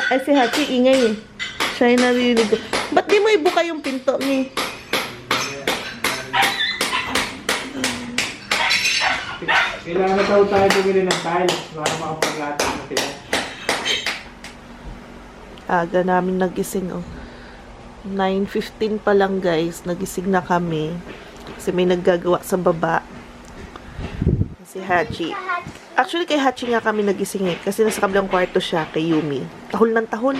Ay, si Hachi, ingay eh. Siya yung narinig ko. Ba't di mo ibuka yung pinto, Mi? Kailangan na tayo bumili ng tiles para makapaglatag na sila. Aga namin nagising, oh. 9:15 pa lang, guys. Nagising na kami. Kasi may naggagawa sa baba. Si Hachi. Actually, kay Hachi nga kami nagising eh. Kasi nasa kabilang kwarto siya kay Yumi. Tahol ng tahol.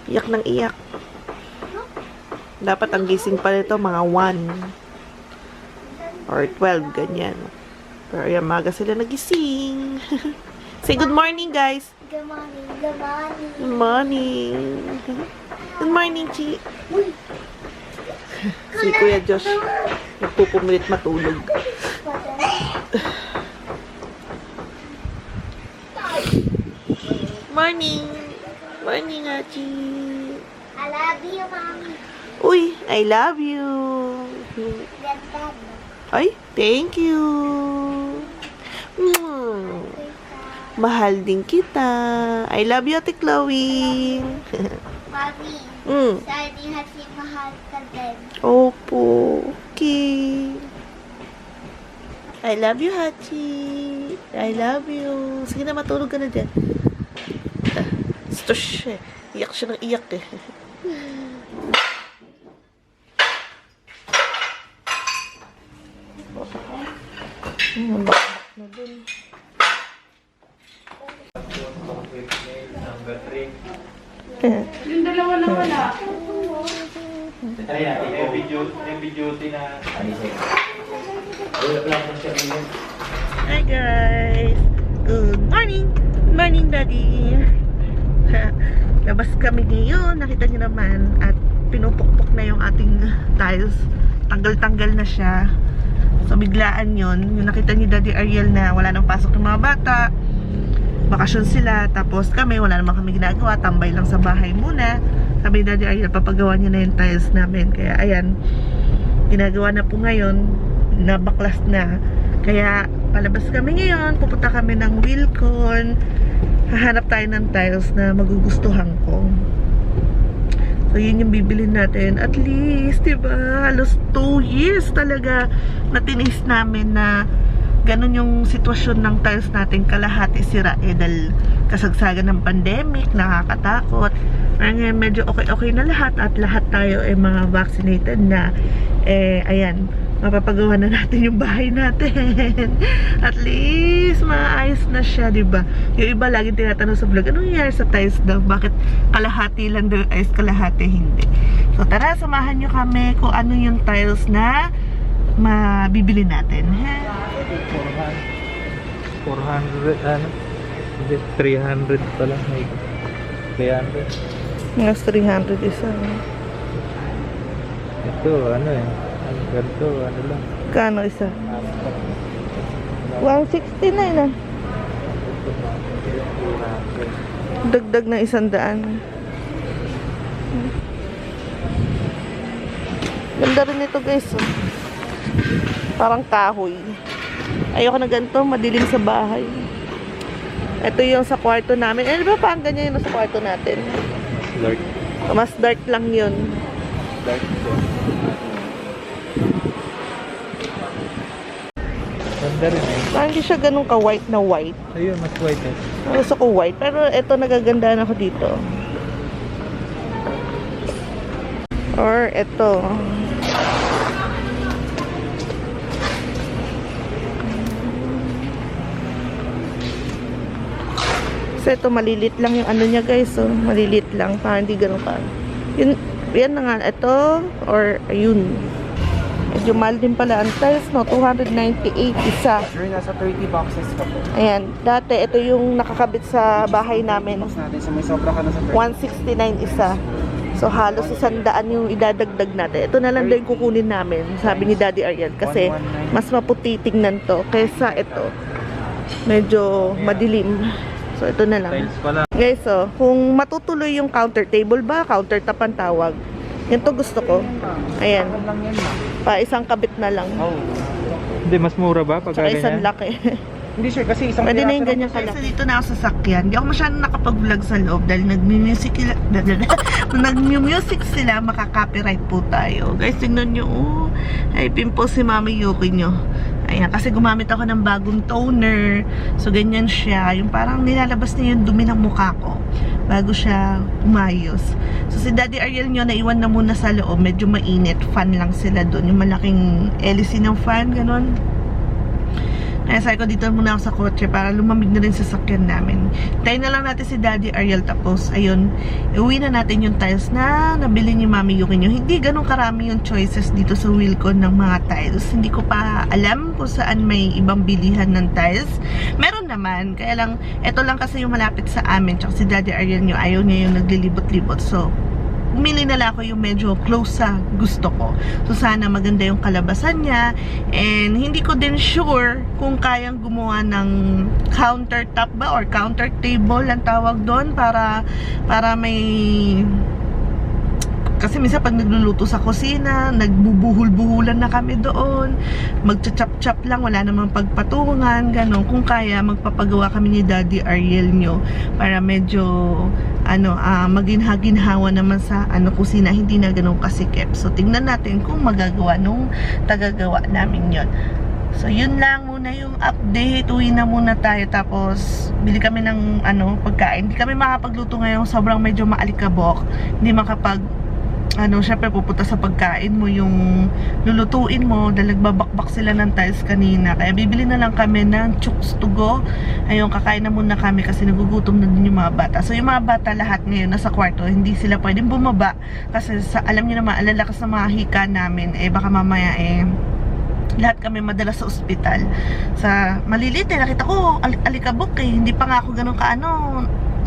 Iyak ng iyak. Dapat ang gising pa nito mga 1 or 12, ganyan. Pero yan, maga sila nagising. Say good morning, guys. Good morning, good morning. Good morning. Good morning, Chi. Si Kuya Josh, nagpupumilit matulog. Morning. Morning, Hachi. I love you, mommy. Uy, I love you. Ganda. Ay, thank you. Mahal din kita. I love you, Ate Chloe. Mommy, sabi hati mahal ka din. Opo. Okay. I love you, Hachi. I love you. Sige na, matulog ka na dyan. Stush eh. Iyak siya ng iyak eh. Bakbak na dun. Number 3. Yung dalawa na wala. Try natin. Heavy duty na alisay. Wala lang po siya rin. Hi guys! Good morning! Good morning, Daddy! Labas kami ngayon, nakita niyo naman, at pinupukpok na yung ating tiles. Tanggal-tanggal na siya. So biglaan yun. Yung nakita ni Daddy Ariel na wala nang pasok ng mga bata, bakasyon sila, tapos kami wala naman kami ginagawa, tambay lang sa bahay muna. Sabi ni Daddy Ariel, papagawa niya na yung tiles namin. Kaya ayan, ginagawa na po ngayon, nabaklas na. Kaya palabas kami ngayon, pupunta kami ng Wilcon, hahanap tayo ng tiles na magugustuhan ko. So yun yung bibilin natin. At least, diba, halos 2 years talaga na tinis namin na ganun yung sitwasyon ng tiles natin, kalahati sira dahil kasagsagan ng pandemic, nakakatakot. Ngayon medyo okay na lahat at lahat tayo mga vaccinated na. Ayan, mapapagawa na natin yung bahay natin. At least maayos na siya, diba? Yung iba laging tinatanong sa vlog, anong nangyari sa tiles daw? Bakit kalahati lang daw ayos, kalahati hindi? So tara, samahan nyo kami kung ano yung tiles na mabibili natin. 400, ano? Hindi, 300 pala. 300. Mga 300 isa. Ito, ano eh. Ganito, ano lang. Kano isa? 169 na. Dagdag na 100. Ganda rin ito, guys. Parang kahoy. Ayoko na ganito, madilim sa bahay. Ito yung sa kwarto namin. Ano ba pa ang ganyan yung sa kwarto natin? Dark. Mas dark lang yun. Dark. Ganda rin eh. Parang hindi siya ganun ka-white na white. Ayun, mas white eh. Gusto ko white. Pero ito nagagandaan ako dito. Or ito. So ito malilit lang yung ano niya, guys. So malilit lang. Parang hindi ganun ka. Yun, yan na nga. Ito or ayun. Medyo mahal din pala ang tiles, no? 298 isa. Sure, nasa 30 boxes ka po. Ayan. Dati, ito yung nakakabit sa bahay namin. Natin, so may sobra ka na sa 169 isa. So, halos 100 yung idadagdag natin. Ito na lang din kukunin namin, sabi ni Daddy Ariel. Kasi, mas maputi tingnan to kaysa ito. Medyo madilim. So, ito na lang. tiles pala. Guys, so, kung matutuloy yung counter table ba, counter top ang tawag. Yan to gusto ko. Ayan. Lang yan, Pa isang kabit na lang. oh. Hindi, mas mura ba pag Tsaka isang ganyan? laki. Hindi sure kasi isang Pwede na yung ganyan kalaki. So, dito na ako sa sakyan. Hindi ako masyadong nakapag-vlog sa loob dahil nag-music sila, makaka-copyright po tayo. Guys, tingnan nyo, oh. Ay, pimple si Mami Yuki nyo. Ayan, kasi gumamit ako ng bagong toner. So, ganyan siya. Yung parang nilalabas niya yung dumi ng mukha ko bago siya umayos. So, si Daddy Ariel nyo, naiwan na muna sa loob. Medyo mainit. Fan lang sila doon. Yung malaking LC ng fan, ganon. Kaya sabi ko, dito muna ako sa kotse para lumamig na rin sa sakyan namin. Tayo na lang natin si Daddy Ariel, tapos ayun, iuwi na natin yung tiles na nabili ni Mami Yuki nyo. Hindi ganun karami yung choices dito sa Wilcon ng mga tiles. Hindi ko pa alam kung saan may ibang bilihan ng tiles. Meron naman, kaya lang, eto lang kasi yung malapit sa amin. Tsaka si Daddy Ariel nyo, ayaw niya yung naglilibot-libot. So, umili na lang ako yung medyo close sa gusto ko. So, sana maganda yung kalabasan niya. And, hindi ko din sure kung kayang gumawa ng countertop ba or counter table ang tawag doon para may... Kasi minsan pag nagluluto sa kusina, nagbubuhul-buhulan na kami doon. Magcha-chop-chop lang, wala namang pagpatungan, gano'n. Kung kaya, magpapagawa kami ni Daddy Ariel nyo para medyo maginha-ginhawa naman sa kusina, hindi na gano'n kasikip. So, tingnan natin kung magagawa nung tagagawa namin yon. So, yun lang muna yung update. Uwi na muna tayo. Tapos, bili kami ng pagkain. Hindi kami makapagluto ngayon. Sobrang medyo maalikabok. Hindi makapag syempre pupunta sa pagkain mo yung lulutuin mo dahil nagbabakbak sila ng tiles kanina, kaya bibili na lang kami ng chooks to go. Ayun, kakain na muna kami kasi nagugutom na din yung mga bata. So yung mga bata lahat ngayon nasa kwarto, hindi sila pwedeng bumaba kasi alam niyo naman, alalakas na mga hika namin, baka mamaya lahat kami madala sa ospital. Sa maliliit nakita ko alikabok hindi pa nga ako ganun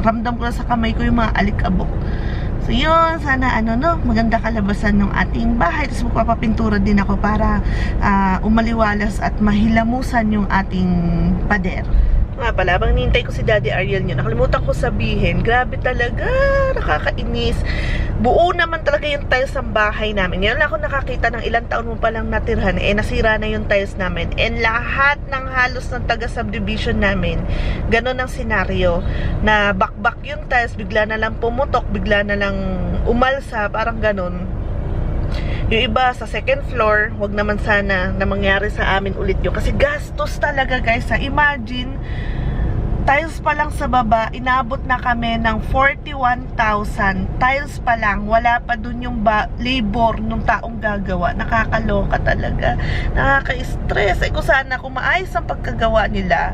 ramdam ko na sa kamay ko yung mga alikabok. So yun, sana maganda kalabasan ng ating bahay. Tapos magpapapintura din ako para umaliwalas at mahilamusan yung ating pader. Nga pala, bang nintay ko si Daddy Ariel nyo, nakalimutan ko sabihin, grabe talaga, nakakainis. Buo naman talaga yung tiles ng bahay namin. Ngayon lang ako nakakita ng ilang taon mo palang natirhan, nasira na yung tiles namin. And lahat ng halos ng taga-subdivision namin, ganun ang senaryo, na bakbak yung tiles, bigla na lang pumutok, bigla na lang umalsa, parang ganun. Yung iba sa second floor, wag naman sana na mangyari sa amin ulit yun. Kasi gastos talaga guys. Imagine, tiles pa lang sa baba, inabot na kami ng 41,000. Tiles pa lang, wala pa dun yung labor nung taong gagawa. Nakakaloka talaga. Nakaka-stress. Kung sana kung maayos ang pagkagawa nila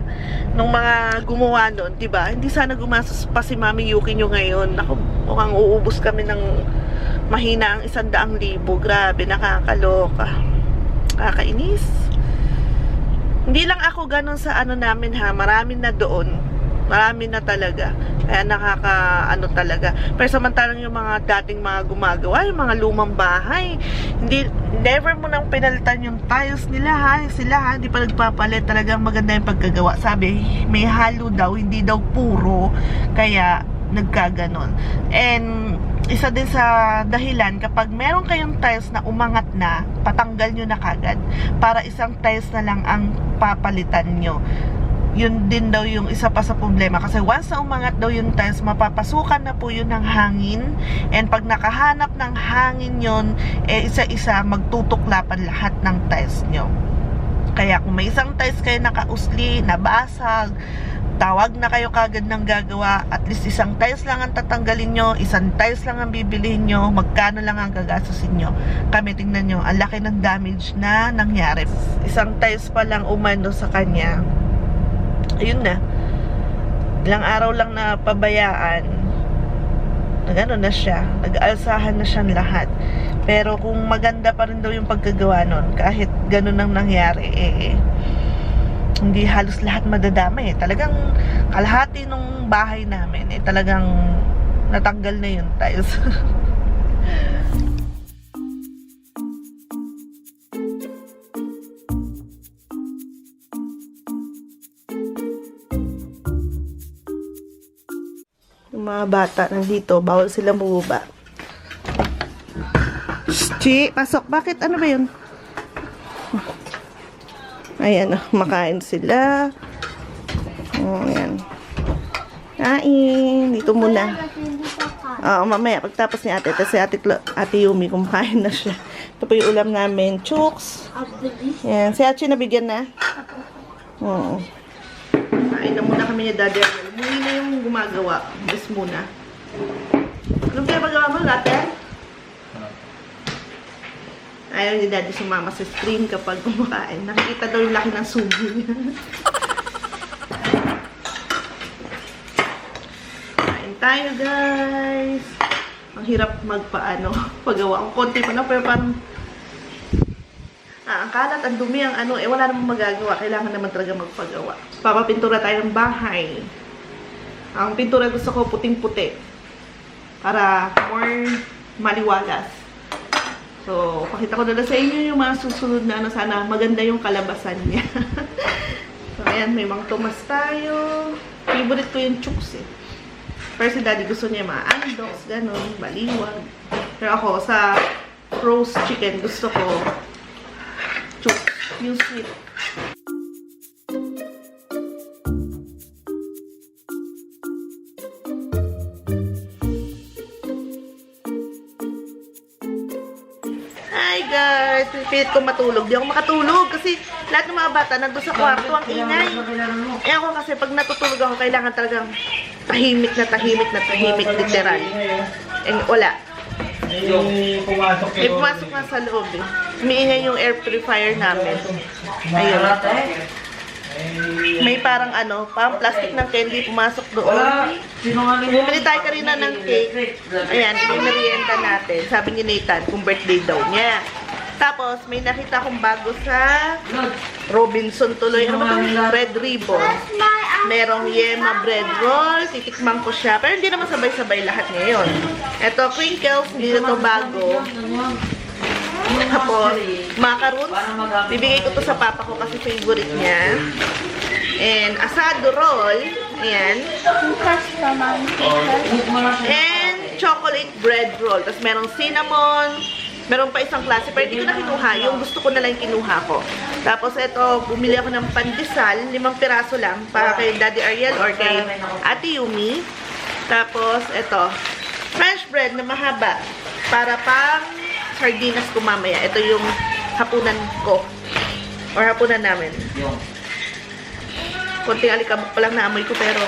nung mga gumawa nun, diba? Hindi sana gumastos pa si Mami Yuki nyo ngayon. Ako, mukhang uubos kami ng mahina ang 100,000. Grabe, nakakaloka. Nakakainis. Hindi lang ako ganun sa namin ha. Marami na doon. Marami na talaga. Kaya talaga. Pero samantalang yung mga dating mga gumagawa, yung mga lumang bahay, never mo nang pinalitan yung tiles nila ha. Sila ha, hindi pa nagpapalit. Talagang maganda yung pagkagawa. Sabi, may halo daw, hindi daw puro. Kaya, nagkaganon. And, isa din sa dahilan, kapag meron kayong tiles na umangat na, patanggal nyo na kagad. Para isang tiles na lang ang papalitan nyo. Yun din daw yung isa pa sa problema. Kasi once na umangat daw yung tiles, mapapasukan na po yun ng hangin. And pag nakahanap ng hangin yun, isa-isa magtutuklapan lahat ng tiles nyo. Kaya kung may isang tiles kayo nakausli, nabasag, tawag na kayo kagad ng gagawa. At least isang tiles lang ang tatanggalin nyo, isang tiles lang ang bibilihin nyo, magkano lang ang gagastusin nyo. Kami, tingnan nyo, ang laki ng damage na nangyari. Isang tiles pa lang umano sa kanya, ayun na, ilang araw lang na pabayaan, gano'n na siya, nag-alsahan na siyang lahat. Pero kung maganda pa rin daw yung pagkagawa nun, kahit gano'n ang nangyari, hindi halos lahat madadamay. Talagang kalahati nung bahay namin, talagang natanggal na yung tiles. Yung mga bata nandito, bawal silang bumaba. Chi, pasok. Bakit? Ano ba yun? Ayan, makain sila. Yan. Kain. Dito muna. Kasi hindi pa ka. Oo, mamaya, pagtapos ni ate. Tapos si ate Yumi, kumakain na siya. Ito po yung ulam namin. Chooks. Yan. Si Achi nabigyan na? Oo. Kain na muna kami ni Daddy. Muli na yung gumagawa. Bes muna. Anong pinapagawa mo, Later? Ayaw ni Daddy sumama sa screen kapag kumakain. Nakikita daw yung laki ng subo niya. Kain tayo, guys. Ang hirap pagawa. Ang konti pa na, pero parang ang kalat, ang dumi, wala namang magagawa. Kailangan naman talaga magpagawa. Papapintura tayo ng bahay. Ang pintura gusto ko puting-puti. Para more maliwalas. So, pakita ko na sa inyo yung mga susunod na sana maganda yung kalabasan niya. So, ayan, may mga tumas tayo. Favorite ko yung chooks eh. Pero si Daddy gusto niya mga andoks, ganun, baliwag. Pero ako, sa roast chicken, gusto ko chooks, yung sweet. Hi guys! Pipilit ko matulog. Di ako makatulog kasi lahat ng mga bata nandun sa kwarto ang ingay. Eh ako kasi pag natutulog ako, kailangan talagang tahimik na tahimik, literal. Eh wala. Yung pumasok Eh pumasok na sa loob eh. Umiingay yung air purifier namin. Ayun. May parang parang plastic ng candy pumasok doon. Bumili tayo kanina ng cake. Ayan, yung merienda natin. Sabi ni Nathan, kung birthday daw niya. Tapos, may nakita akong bago sa Robinson tuloy. Ano ba ito? Red Ribbon. Merong Yema bread roll. Titikman ko siya. Pero hindi naman sabay-sabay lahat ngayon. Ito, crinkles. Hindi na ito bago. Tapos, macaroons. Bibigay ko to sa papa ko kasi favorite niya. And asado roll. Ayan. And chocolate bread roll. Tapos merong cinnamon. Meron pa isang klase. Pero hindi ko na kinuha. Yung gusto ko na lang kinuha ko. Tapos ito, bumili ako ng pandesal. 5 piraso lang. Para kay Daddy Ariel or kay Ate Yumi. Tapos ito, French bread na mahaba. Para pang sardinas ko mamaya. Ito yung hapunan ko. Or hapunan namin. Konting alikabok pa lang naamoy ko pero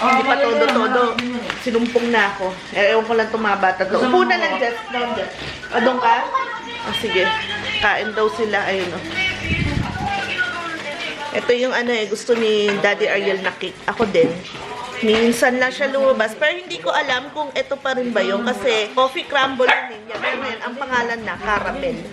hindi pa todo-todo. Sinumpong na ako. Ewan ko lang tumaba. Upo na lang, Jess. Doon ka? Sige. Kain daw sila. Ayun o. Ito yung gusto ni Daddy Ariel na cake. Ako din. Minsan lang siya lumabas. Pero hindi ko alam kung ito pa rin ba yun. Kasi coffee crumble yun. Yan. Ang pangalan na caramel.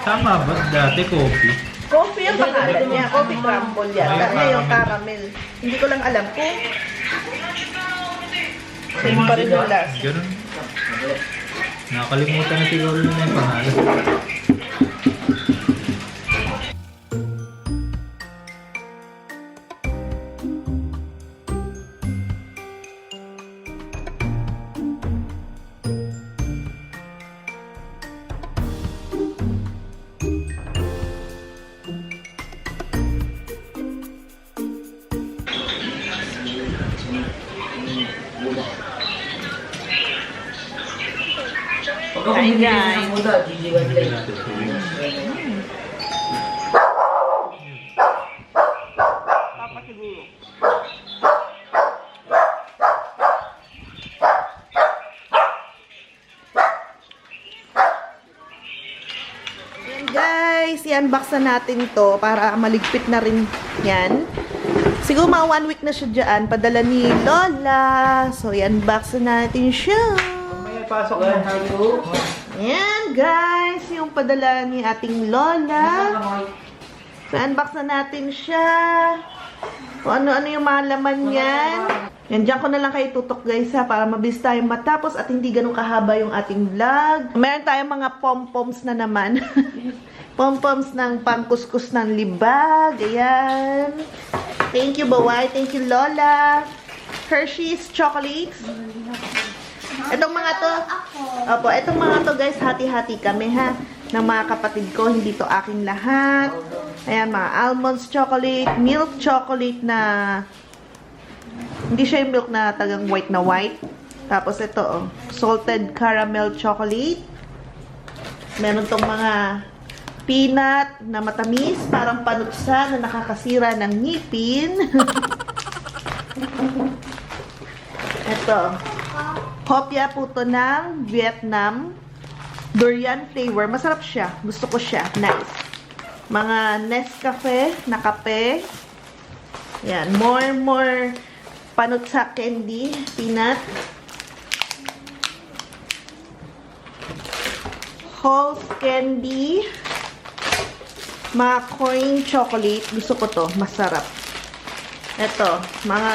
Tama ba? Dati coffee. Coffee ang pangalan niya. Coffee crumble yan. Kaya yung caramel. Hindi ko lang alam kung same pa rin yung last. Ganun. Nakalimutan na siguro na yung pangalan. Hi guys. Papa siguro. Ayan guys, i-unbox na natin to para maligpit na rin yan. Siguro mga 1 week na siya dyan. Padala ni Lola. So, i-unbox na natin siya. May pasok na tayo. Ayan guys, yung padala ni ating Lola. So, unbox na natin siya. Kung ano-ano yung mga laman yan. Yan, dyan ko na lang kayo tutok guys ha, para mabilis tayong matapos at hindi ganun kahaba yung ating vlog. Meron tayong mga pom-poms na naman. Pom-poms ng pangkuskus ng libag. Ayan. Thank you, Baway. Thank you, Lola. Hershey's chocolates. Itong mga to, opo, itong mga to guys, hati-hati kami ha, ng mga kapatid ko. Hindi to aking lahat. Ayan, mga almonds chocolate, milk chocolate na, hindi siya yung milk na tagang white na white. Tapos ito, oh, salted caramel chocolate. Meron tong mga peanut na matamis, parang panutsa na nakakasira ng ngipin. Ito, hopya po to ng Vietnam. Durian flavor. Masarap siya. Gusto ko siya. Nice. Mga Nescafe na kape. Yan. More panutsa candy. Peanut. Halls candy. Mga coin chocolate. Gusto ko to. Masarap. Ito. Mga,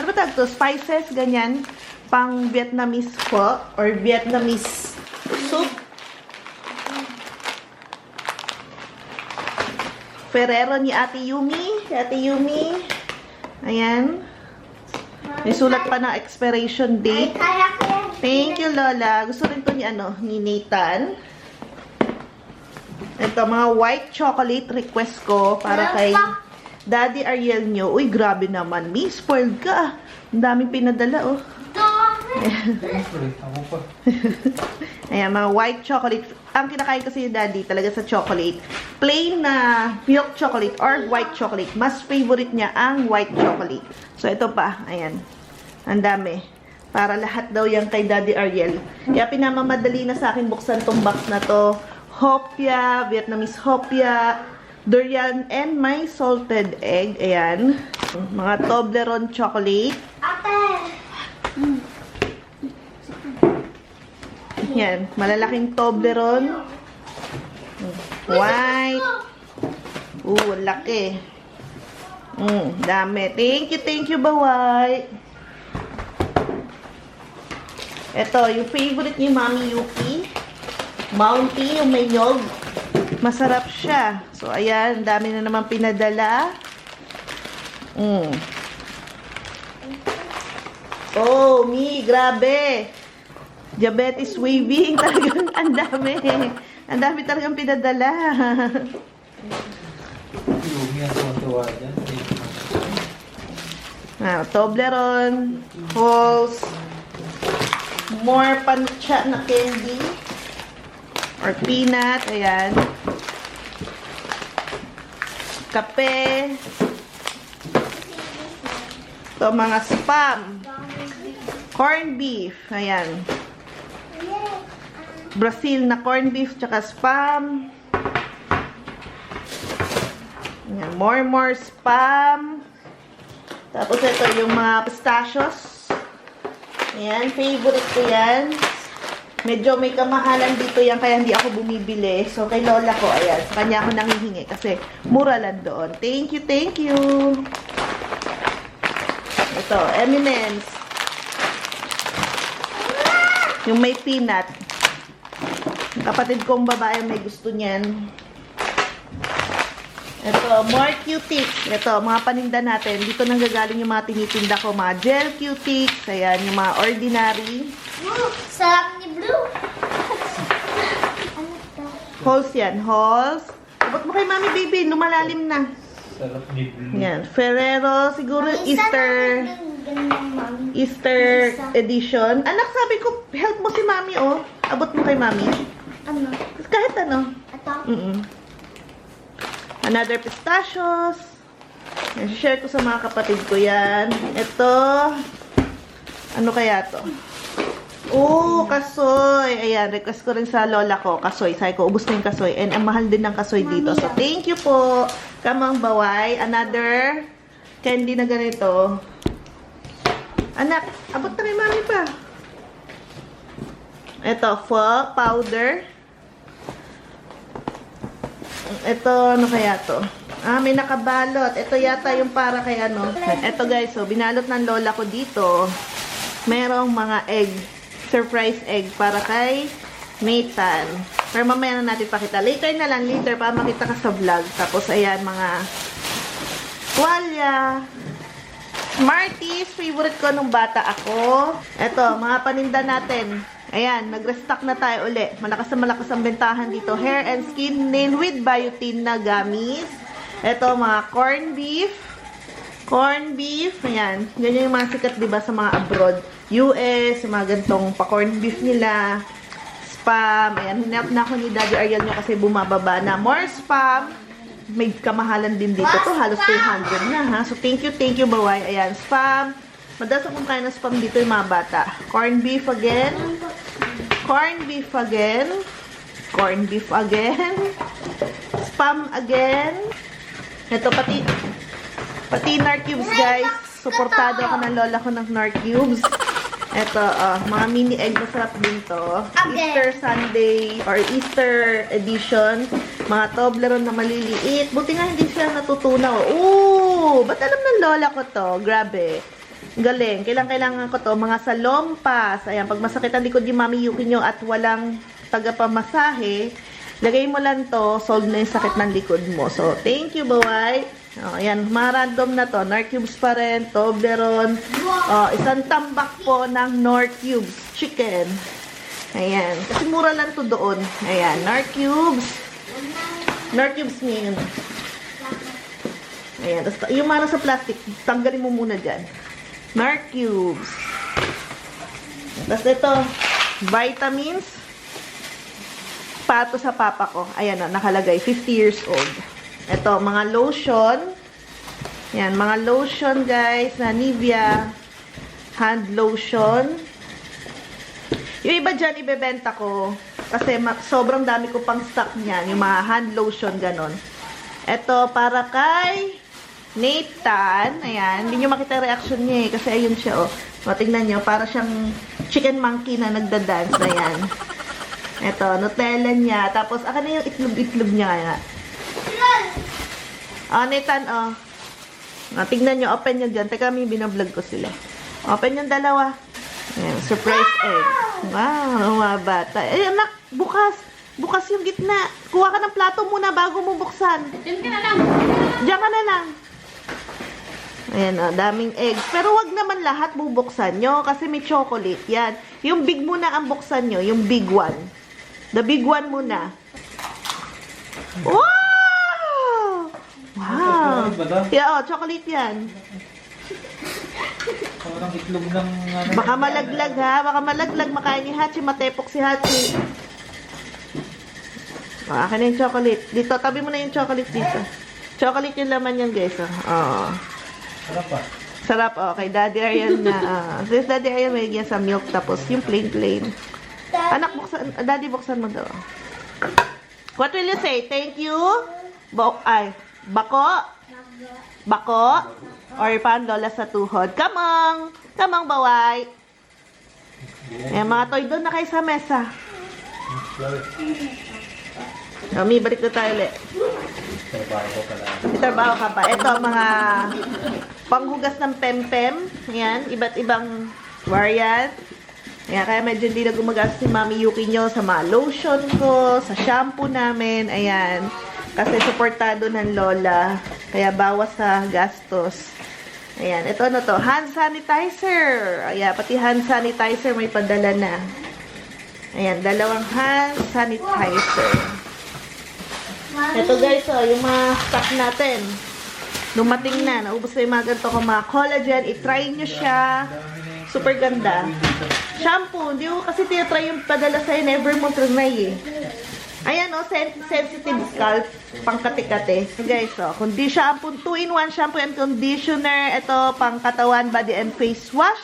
ano ba tawag to? Spices. Ganyan. Pang Vietnamese pho. Or Vietnamese soup. Ferrero ni Ate Yumi. Ate Yumi. Ayan. May sulat pa ng expiration date. Thank you, Lola. Gusto rin to ni, ni Nathan. Ito, mga white chocolate request ko para kay Daddy Ariel nyo. Uy, grabe naman. Me, spoiled ka. Ang daming pinadala, oh. Ayan, mga white chocolate. Ang kinakain kasi yung Daddy talaga sa chocolate. Plain na milk chocolate or white chocolate. Mas favorite niya ang white chocolate. So, ito pa. Ayan. Ang dami. Para lahat daw yan kay Daddy Ariel. Kaya pinamamadali na sa akin buksan tong box na to. Hopya, Vietnamese hopya, durian, and my salted egg. Ayan. Mga Toblerone chocolate. Yan. Malalaking Toblerone. White. Laki. Dami. Thank you, Baway. Ito, yung favorite ni Mami Yuki. Mountie, yung may nyog. Masarap siya. So, ayan. Dami na naman pinadala. Oh, Mi, grabe. Diabetes waving. Talagang ang dami. Ang dami talagang pinadala. Toblerone. Halls. More pancha na candy. Or peanut. Ayan. Kape. Ito, mga spam. Corned beef. Ayan. Brazil na corned beef tsaka spam. Ayan. More spam. Tapos ito yung mga pistachios. Ayan. Favorite ko yan. Medyo may kamahalan dito yan kaya hindi ako bumibili. So, kay Lola ko, ayan. Sa kanya ako nanghihingi kasi mura lang doon. Thank you. Ito, M&M's. Yung may peanut. Kapatid kong babae may gusto niyan. Ito, more Q-tips. Ito, mga paninda natin. Dito nanggagaling yung mga tinitinda ko. Mga gel Q-tips. Ayan, yung mga ordinary. Sarap ni Blue. Halls yan. Halls. Abot mo kay Mami Baby. Lumalalim na. Sarap ni Blue. Yan. Ferrero. Siguro Easter edition. Anak, sabi ko, help mo si Mami, oh. Abot mo kay Mami. Ano? Kahit ano. Ito? Another pistachios. Yan, share ko sa mga kapatid ko yan. Ito. Ano kaya to? Kasoy. Ayan, request ko rin sa lola ko. Kasoy. Sabi ko, ubos na yung kasoy. And ang mahal din ng kasoy dito. So, thank you po. Kamang Baway. Another candy na ganito. Anak, abot na kay Mami pa. Ito, pho powder. Ito, ano kaya to? May nakabalot. Ito yata yung para kay ano. Ito guys, so binalot ng lola ko dito. Merong mga egg. Surprise egg para kay Nathan. Pero mamaya na natin pakita. Later na lang, later, para makita ka sa vlog. Tapos, ayan, mga tuwalya. Smarties, favorite ko nung bata ako. Eto, mga paninda natin. Ayan, nag-restock na tayo uli. Malakas ang bentahan dito. Hair and skin nail with biotin na gummies. Eto, mga corn beef. Corn beef. Ayan, ganyan yung mga sikat, diba, sa mga abroad. US, yung mga gantong pa-corn beef nila. Spam. Ayan, hinap na ako ni Daddy Ariel nyo kasi bumababa na. More spam. May kamahalan din dito. To halos 200 na, ha? So, thank you, baway. Ayan, spam. Madalas akong kain ng spam dito yung mga bata. Corn beef again. Corn beef again. Corn beef again. Spam again. Ito, pati Nor Cubes, guys. Suportado ako ng lola ko ng Nor Cubes. Ito, mga mini egg, masarap din to. Easter Sunday or Easter edition. Mga Toblerone na maliliit. Buti nga hindi siya natutunaw. Ooh! Ba't alam ng lola ko to? Grabe. Galing. Kailangan ko to. Mga salompas. Ayan, pag masakit ang likod yung Mami Yuki nyo at walang tagapamasahe, lagay mo lang to, solve na yung sakit ng likod mo. So, thank you, baway. Ayan, mga random na to. Nor Cubes pa rin, Toblerone. Isang tambak po ng Nor Cubes chicken. Ayan. Kasi mura lang to doon. Ayan, Nor Cubes. Nor Cubes ngayon. Ayan. Tapos, yung mga sa plastic, tanggalin mo muna dyan. Nor Cubes. Tapos ito, vitamins. Pato sa papa ko. Ayan, nakalagay. 50 years old. Ito, mga lotion. Yan, mga lotion, guys, na Nivea hand lotion. Yung iba dyan, ibebenta ko. Kasi sobrang dami ko pang stock niyan. Yung mga hand lotion, ganon. Ito, para kay Nathan. Ayan, hindi nyo makita reaction niya eh. Kasi ayun siya, oh. Tingnan nyo, para siyang chicken monkey na nagda-dance. Ayan. Ito, Nutella niya. Tapos, aka na yung itlog-itlog niya kaya. Nathan, tignan nyo, open nyo dyan. Teka, may binablog ko sila. Open yung dalawa. Ayan, surprise egg. Wow, mga bata. Anak, bukas. Bukas yung gitna. Kuha ka ng plato muna bago mo buksan. Diyan ka na lang. Diyan ka na lang. Ayan, daming eggs. Pero wag naman lahat bubuksan nyo kasi may chocolate. Yan. Yung big muna ang buksan nyo. Yung big one. The big one muna. Wow! Wow! Yeah, chocolate yan. Parang itlog ng... Baka malaglag, ha? Baka malaglag. Makain ni Hachi. Matepok si Hachi. Akin na yung chocolate. Dito, tabi mo na yung chocolate dito. Chocolate yung laman yan, guys. Sarap pa. Sarap, kay Daddy Ariel na. This Daddy Ariel may sa milk. Tapos yung plain. Anak, buksan. Daddy, buksan mo daw. What will you say? Thank you? Bako? Bako? Or pan lola sa tuhod? Kamang! Kamang, baway! Mga toy doon na kayo sa mesa. May balik na tayo ulit. Trabaho ka pa. Ito, mga panghugas ng pempem. Ayan, iba't ibang variant. Ayan, kaya medyo hindi na gumagastos si Mami Yuki nyo sa mga lotion ko, sa shampoo namin. Ayan. Kasi supportado ng lola. Kaya bawas sa gastos. Ayan. Ito na to. Hand sanitizer. Ayan. Pati hand sanitizer may padala na. Ayan. 2 hand sanitizer. Ito guys, yung mga stock natin. Dumating na. Naubos na yung mga ganito ko. Mga collagen. I-try nyo siya. Super ganda. Shampoo. Hindi ko kasi tinatry yung padala sa'yo. Never mo trinay eh. Ayan, sensitive scalp, pangkati-kati. Guys, shampoo, 2-in-1 shampoo and conditioner. Ito, pangkatawan, body and face wash.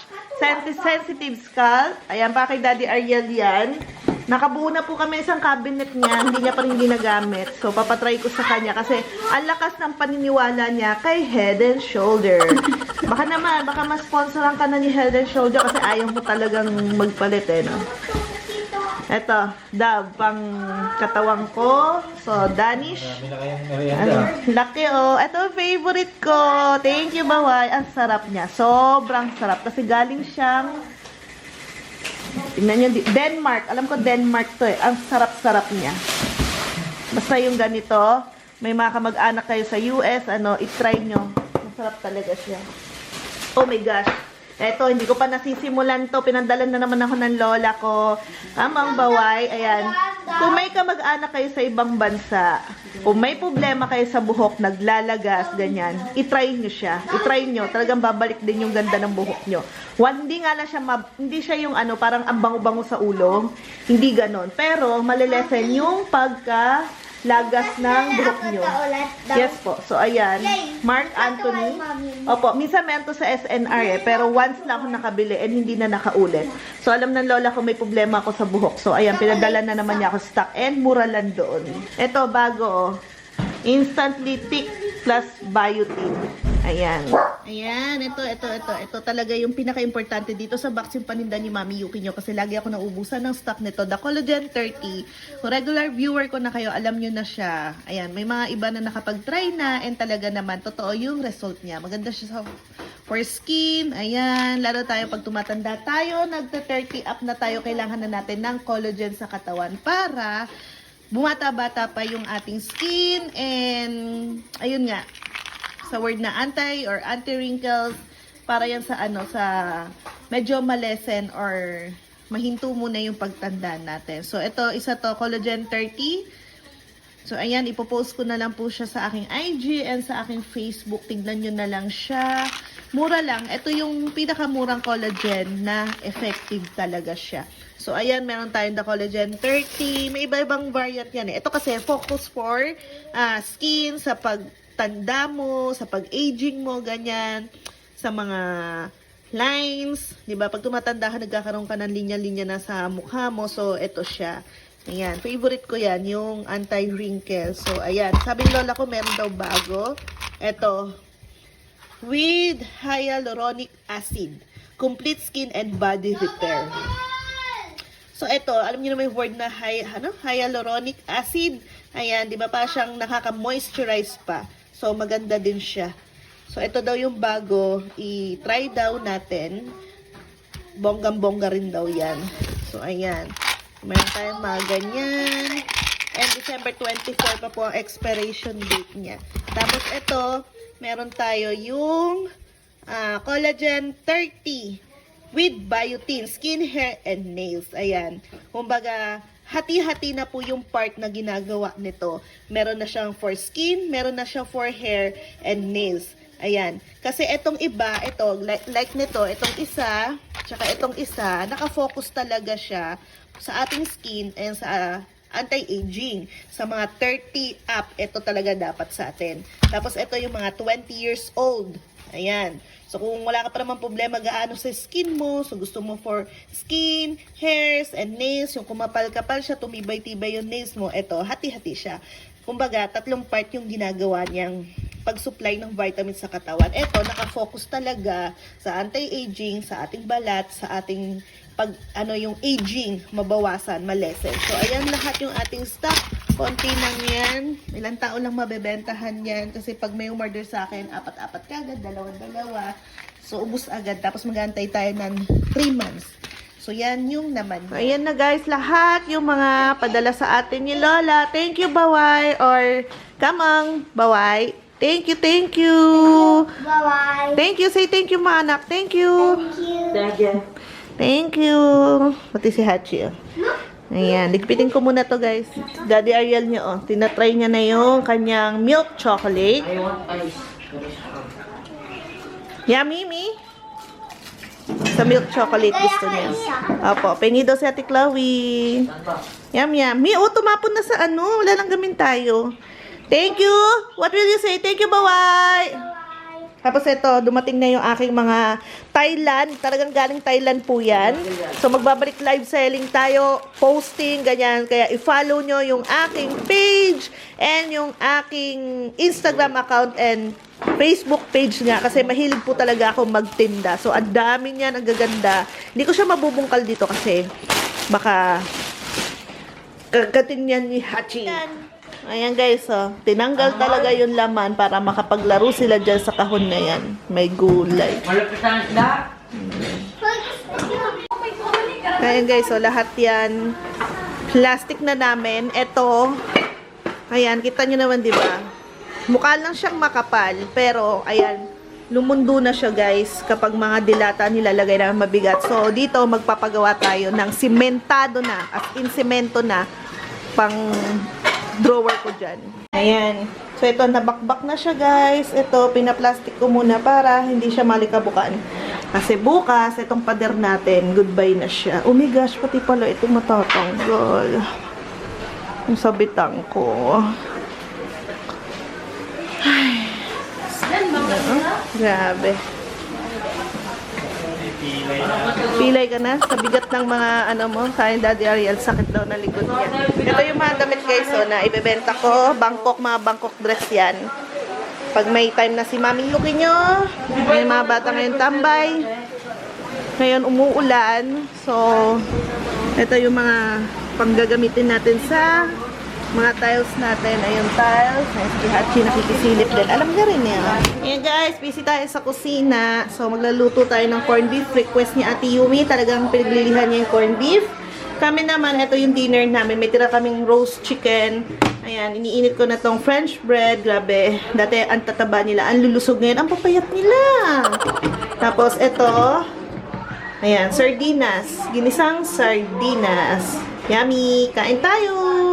Sensitive scalp. Ayan, pa kay Daddy Ariel yan. Nakabuo na po kami isang cabinet niya. Hindi niya pa rin ginagamit. So, papatry ko sa kanya kasi ang lakas ng paniniwala niya kay Head and Shoulder. Baka naman, baka ma-sponsoran ka na ni Head and Shoulder kasi ayaw mo talagang magpalit eh, no? Ito, Dove, pang katawang ko. So, Danish. Laki, Ito, favorite ko. Thank you, baway. Ang sarap niya. Sobrang sarap. Kasi galing siyang Tingnan nyo, Denmark. Alam ko Denmark to eh. Ang sarap-sarap niya. Basta yung ganito, may mga kamag-anak kayo sa US, i-try nyo. Masarap talaga siya. Oh my gosh. Eto, hindi ko pa nasisimulan to. Pinadalan na naman ako ng lola ko. Amang baway. Ayan. Kung may kamag-anak kayo sa ibang bansa, kung may problema kayo sa buhok, naglalagas, ganyan, i-try nyo siya. I-try nyo. Talagang babalik din yung ganda ng buhok nyo. Hindi nga lang siya, hindi siya yung parang ang bango-bango sa ulo. Hindi ganon. Pero, malilesen yung pagka-lagas ng buhok nyo. Yes po. So, ayan. Mark Anthony. Opo, minsan meron to sa SNR pero once lang ako nakabili and hindi na nakaulit. So, alam ng lola ko may problema ako sa buhok. So, ayan, pinadala na naman niya ako stock and mura lang doon. Ito, bago, Instantly Thick plus Biotin. Ayan. Ayan, ito talaga yung pinaka-importante dito sa box yung paninda ni Mami Yuki nyo kasi lagi ako nauubusan ng stock nito. The Collagen 30. Kung regular viewer ko na kayo, alam nyo na siya. Ayan, may mga iba na nakapag-try na and talaga naman, totoo yung result niya. Maganda siya for skin. Ayan, lalo tayo pag tumatanda tayo, nagta-30 up na tayo, kailangan na natin ng collagen sa katawan para bumata-bata pa yung ating skin and ayun nga, sa word na anti-wrinkles, para yan sa sa medyo malesen or mahinto muna yung pagtanda natin. So, ito, isa to, Collagen 30. So, ayan, ipopost ko na lang po siya sa aking IG and sa aking Facebook. Tignan nyo na lang siya. Mura lang. Ito yung pinakamurang collagen na effective talaga siya. So, ayan, meron tayong The Collagen 30. May iba-ibang variant yan eh. Ito kasi, focus for skin, sa pagtanda mo, sa pag-aging mo, ganyan. Sa mga lines. Diba? Pag tumatanda ka, nagkakaroon ka ng linya-linya na sa mukha mo. So, ito siya. Ayan. Favorite ko yan, yung anti-wrinkle. So, ayan. Sabi ng lola ko, meron daw bago. Ito. With hyaluronic acid. Complete skin and body repair. So, ito, alam niyo na may word na hyaluronic acid. Ayan, di ba pa siyang nakaka-moisturize pa. So, maganda din siya. So, ito daw yung bago. I-try daw natin. Bonggang-bongga rin daw yan. So, ayan. Meron tayong mga ganyan. And December 24 pa po ang expiration date niya. Tapos, ito, meron tayo yung Collagen 30. With biotin, skin, hair, and nails. Ayan. Kumbaga, hati-hati na po yung part na ginagawa nito. Meron na siyang for skin, meron na siyang for hair, and nails. Ayan. Kasi itong iba, ito, like nito, itong isa, tsaka itong isa, nakafocus talaga siya sa ating skin and sa anti-aging. Sa mga 30 up, ito talaga dapat sa atin. Tapos ito yung mga 20 years old. Ayan. So, kung wala ka pa naman problema gaano sa skin mo, so gusto mo for skin, hairs, and nails, yung kumapal-kapal siya, tumibay-tibay yung nails mo, eto, hati-hati siya. Kumbaga, 3 part yung ginagawa niyang pag-supply ng vitamins sa katawan. Eto, nakafocus talaga sa anti-aging, sa ating balat, sa ating yung aging, mabawasan, malesen. So, ayan lahat yung ating stock. Konti lang yan. Ilang tao lang mabebentahan yan. Kasi pag may umorder sa akin, 4-4 kagad, 2-2. So, ubus agad. Tapos mag-aantay tayo ng 3 months. So, yan yung naman. So, ayan na guys, lahat yung mga padala sa atin ni Lola. Thank you, Baway. Or, kamang, Baway. Thank you, thank you. Bye-bye. Thank you. Say thank you, mga anak. Thank you. Thank you. Thank you. Pati si Hachi, oh. Ayan, ligpitin ko muna to guys. Daddy Ariel niya, oh. Tinatry niya na yung kanyang milk chocolate. I want ice. Yeah, Mimi? Sa milk chocolate gusto niya. Opo, pengi daw si Ate Chloe. Yum, yum. Mi, oh, tumapon na sa wala lang gamin tayo. Thank you. What will you say? Thank you, Baway. Tapos ito, dumating na yung aking mga Thailand. Talagang galing Thailand po yan. So, magbabalik live selling tayo, posting, ganyan. Kaya i-follow nyo yung aking page and yung aking Instagram account and Facebook page nga. Kasi mahilig po talaga ako magtinda. So, ang dami niyan, ang gaganda. Hindi ko siya mabubungkal dito kasi baka kagatin yan ni Hachi. Ayan guys, oh. Tinanggal talaga yung laman para makapaglaro sila dyan sa kahon na yan. May gulay. Malapit na isda? Ayan guys, so lahat yan plastic na namin. Ito, ayan, kita nyo naman, di ba? Mukha lang siyang makapal, pero ayan, lumundo na siya guys kapag mga dilata nilalagay na mabigat. So dito magpapagawa tayo ng simentado na, as in semento na, pang drawer ko dyan. Ayan. So ito, nabakbak na siya guys. Ito, pinaplastic ko muna para hindi siya malikabukan. Kasi bukas, itong pader natin, goodbye na siya. Oh my gosh, pati pala itong matatanggal. Yung sabitang ko. Ay. Grabe. Pilay ka na sa bigat ng mga ano mo. Sa Daddy Ariel, sakit daw na likod niya. Ito yung mga damit guys, so, na ibebenta ko. Bangkok, mga Bangkok dress yan. Pag may time na si Mami Luki nyo, may mga bata ngayon tambay. Ngayon umuulan. So, ito yung mga panggagamitin natin sa mga tiles natin. Ayun, tiles. Si Hachi nakikisilip din. Alam niya rin niya. Ayan guys, busy tayo sa kusina. So, magluluto tayo ng corned beef. Request ni Ate Yumi. Talagang pinaglilihan niya yung corned beef. Kami naman, ito yung dinner namin. May tira kaming roast chicken. Ayan, iniinit ko na tong French bread. Grabe. Dati, ang tataba nila. Ang lulusog ngayon. Ang papayat nila. Tapos, ito. Ayan, sardinas. Ginisang sardinas. Yummy. Kain tayo.